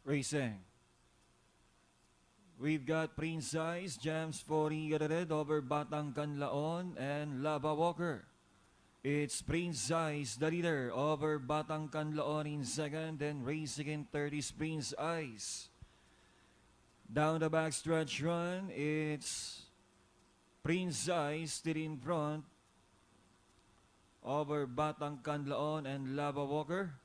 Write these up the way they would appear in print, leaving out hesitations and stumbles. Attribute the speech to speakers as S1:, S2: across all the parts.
S1: Racing. We've got Prince Ice, Jams 40 red over Batang Canlaon and Lava Walker. It's Prince Ice, the leader, over Batang Canlaon in second, then racing in third is Prince Ice. Down the backstretch run, it's Prince Ice still in front over Batang Canlaon and Lava Walker.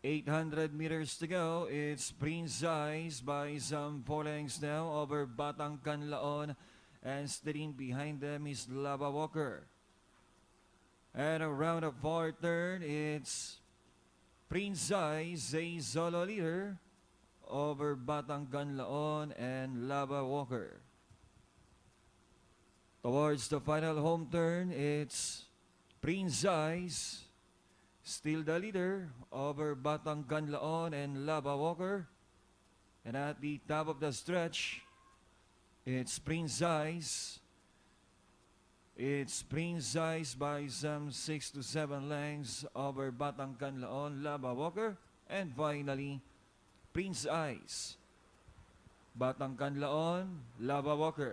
S1: 800 meters to go. It's Prince Ice by some 4 lengths now over Batang Canlaon, and stealing behind them is Lava Walker. And around the far turn, it's Prince Ice, a solo leader over Batang Canlaon and Lava Walker. Towards the final home turn, it's Prince Ice, still the leader over Batang Canlaon and Lava Walker. And at the top of the stretch, it's Prince Ice. It's Prince Ice by some 6 to 7 lengths over Batang Canlaon, Lava Walker. And finally, Prince Ice, Batang Canlaon, Lava Walker.